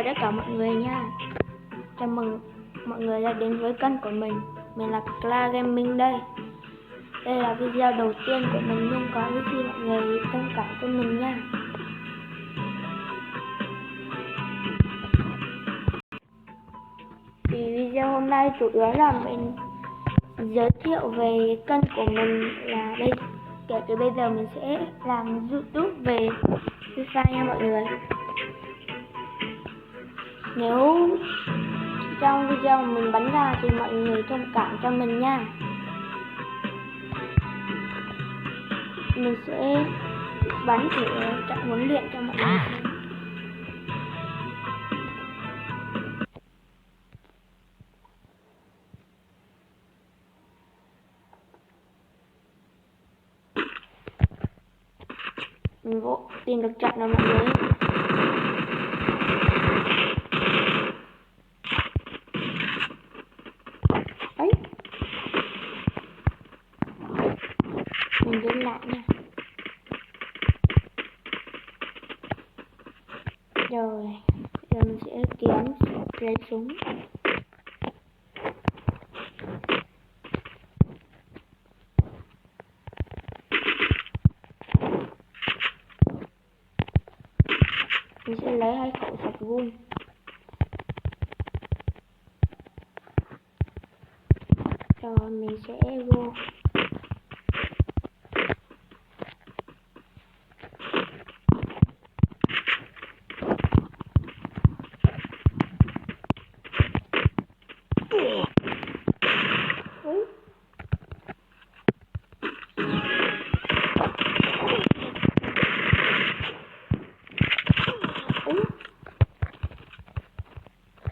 tất cả mọi người nha. Chào mừng mọi người đã đến với kênh của mình. Mình là Gaming đây. Đây là video đầu tiên của mình nên có cái gì mọi người thông cảm cho mình nha. Thì video hôm nay chủ yếu là mình giới thiệu về kênh của mình là đây. Kể từ bây giờ mình sẽ làm YouTube về Free Fire nha mọi người. Nếu trong video mình bắn ra thì mọi người thông cảm cho mình nha. Mình sẽ bắn để chạy huấn luyện cho mọi người xem. Mình vô tìm được trận rồi mọi người. Ấy, mình lên lại nha. Rồi giờ mình sẽ kiếm lấy súng. Mình sẽ lấy 2 khẩu sạch vun. Rồi mình sẽ vô.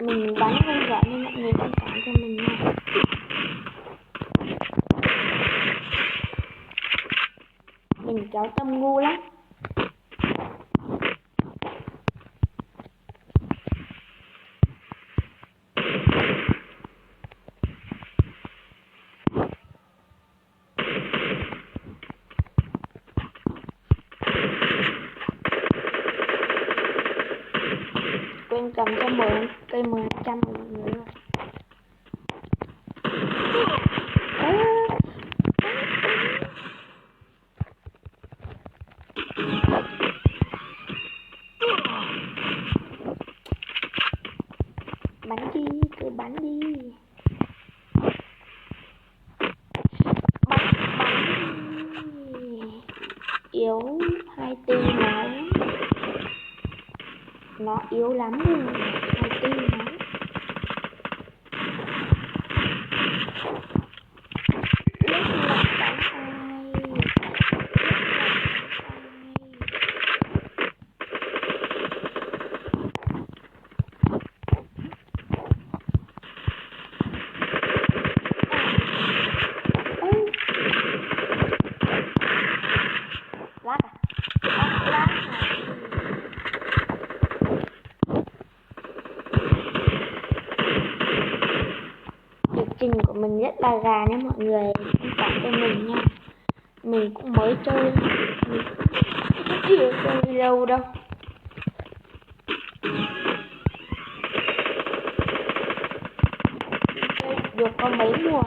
Mình bắn không giỏi nên mọi người thông cảm cho mình nha. Mình kéo tâm ngu lắm. Quên cầm cho cây 10% của mọi người rồi. Bắn đi, cứ bắn đi. Bắn đi. Yếu 24 máu. Nó yếu lắm rồi. 24 máu. Lịch trình của mình rất là gà nha mọi người, thông cảm cho mình nha. Mình cũng mới chơi, mình cũng chưa chơi lâu đâu. Chơi được có mấy mùa.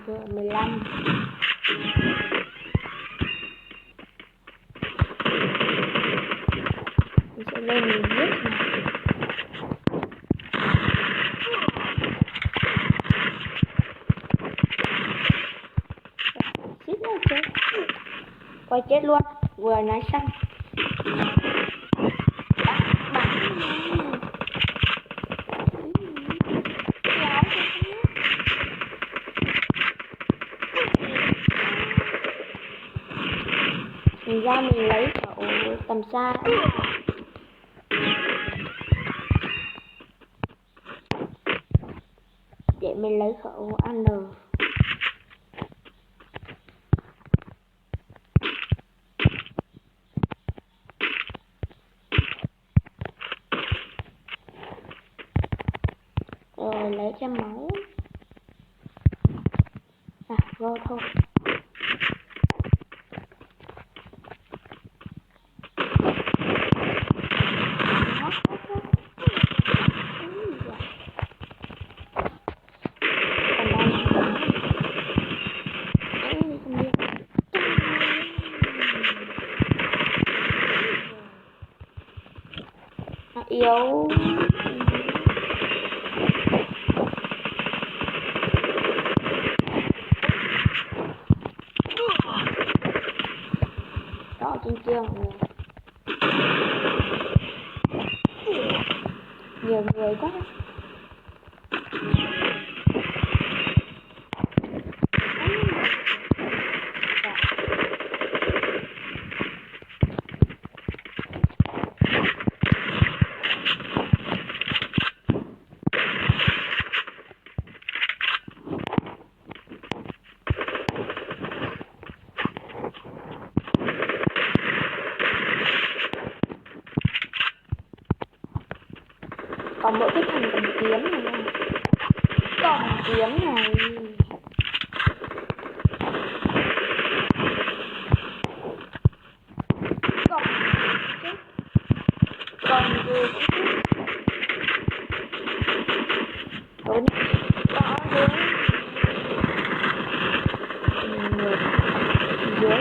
Giờ 15. Mình sẽ lên mình giết này. Giết nó chết. Quay chết luôn. Vừa nói xong. Mình ra mình lấy khẩu tầm xa. Để mình lấy khẩu AN. Rồi lấy cho máu. Vô thôi. yếu. Đó trên kia mọi người. Nhiều người quá. Còn mỗi cái thằng cầm kiếm này nè. Cầm kiếm này. Cầm gì đúng có đúng người dưới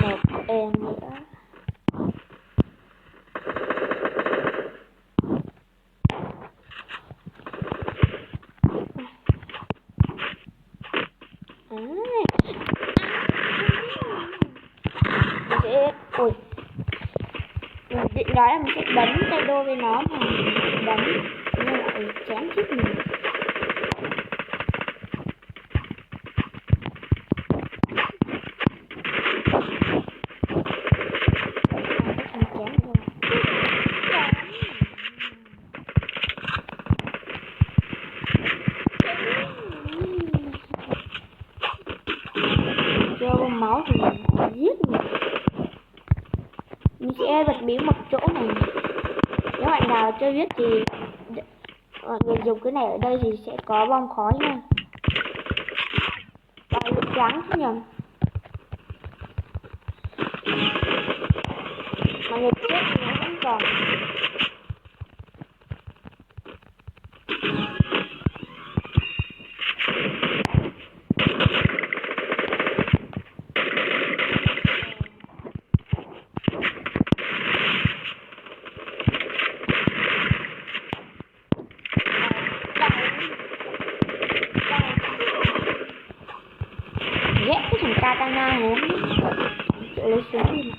một em nữa. Ui, mình định nói là mình sẽ đánh tay đôi với nó mà đánh nhưng lại chém chết mình. Cho máu thì mình giết mình sẽ bật bí một chỗ này. Nếu bạn nào chưa biết thì mọi người dùng cái này ở đây thì sẽ có bom khói nha. Và lục trắng chứ nhầm. Mọi người chết thì nó vẫn còn. Ghét cái thằng katana này lắm. Chịu lấy súng đi mà.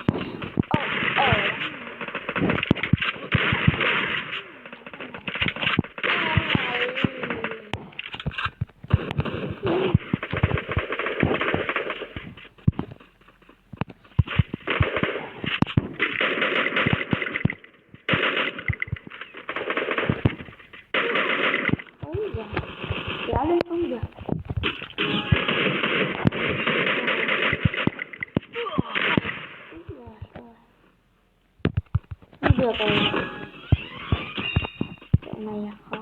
Ôi giời, kéo lên không được. Không được rồi. Chỗ này là khó.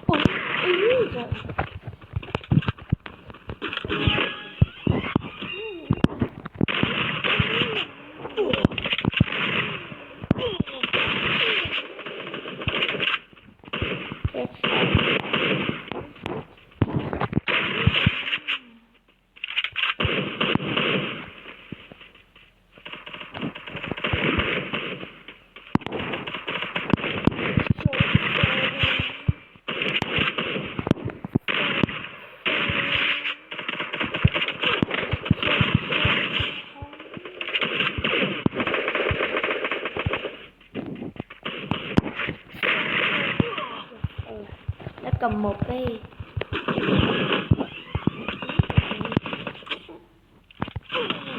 Ôi, giời. Đã cầm một cái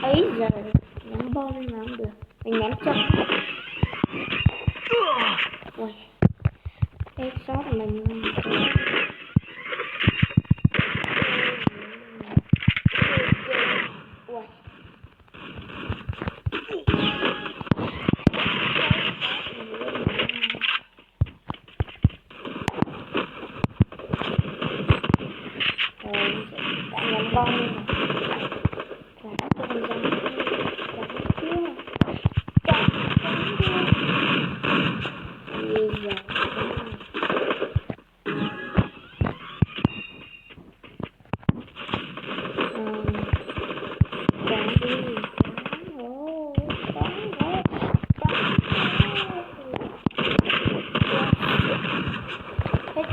ấy giờ ném bom lên là không được, mình ném chậm. Ui, cái sót mình ui. Đã ném bom lên rồi. Quả cho mình ra. Quả chưa.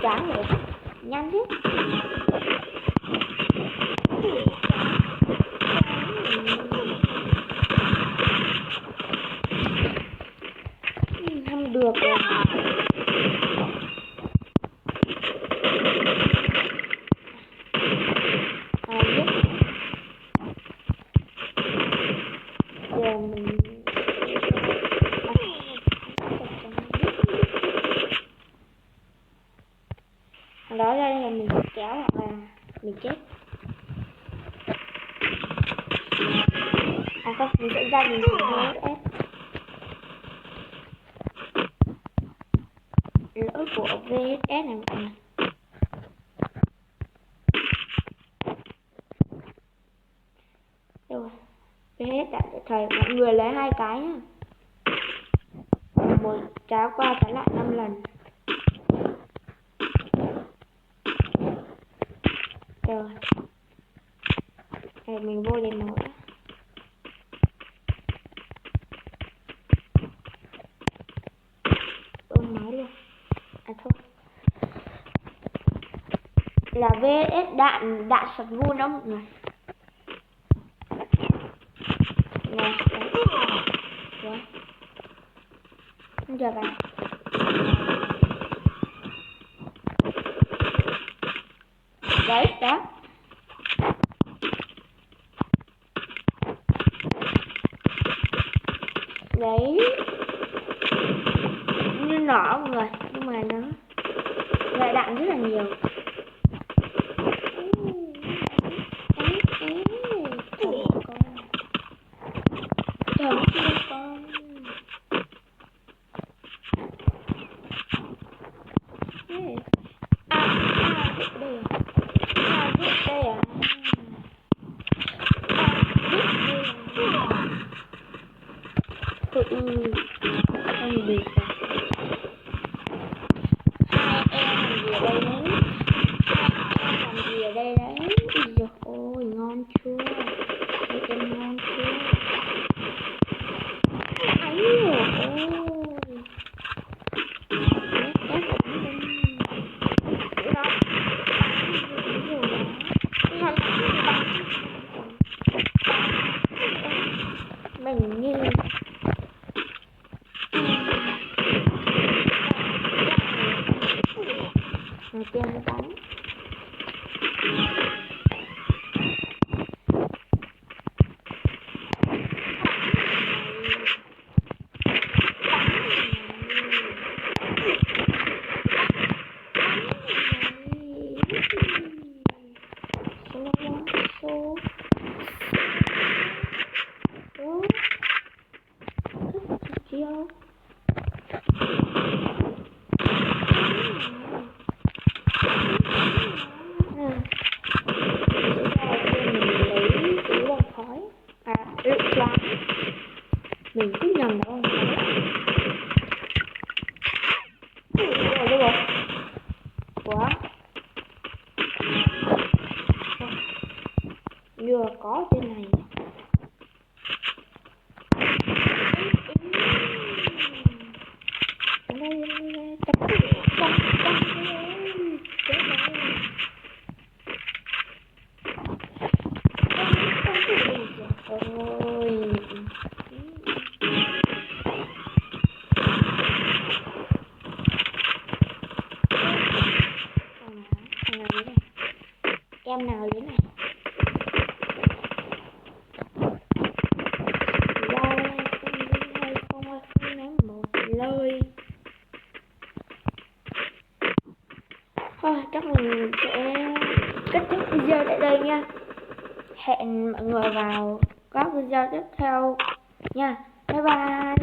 chán rồi, nhanh thế. Không được rồi. Giết. Giờ mình đó ra là mình kéo hoặc là mình chết. Không, mình sẽ ra mình VSS. Lỗi của VSS này mọi người. Rồi, VSS đã thầy mọi người lấy 2 cái nhá. Một trái qua trái lại 5 lần. Rồi. Rồi mình vô lên nó. Nói luôn. Thôi. Là VSS đạn sật vun đó mọi người. Nè. Đấy. Giờ vào. Đấy, đó. Đấy. Như nỏ mọi người, nhưng mà nó lại đạn rất là nhiều. Không được rồi. Hai em làm gì ở đây đấy? Ôi ôi, ngon chưa? Hai em ngon chưa? Ấy ôi. Mình như tiên bắn. Mình cứ nhầm đó. Rồi. Quá. Vừa có trên này. Em nào dưới này. Không ném một lời. Thôi chắc mình sẽ kết thúc video tại đây nha. Hẹn mọi người vào các video tiếp theo nha. Bye bye.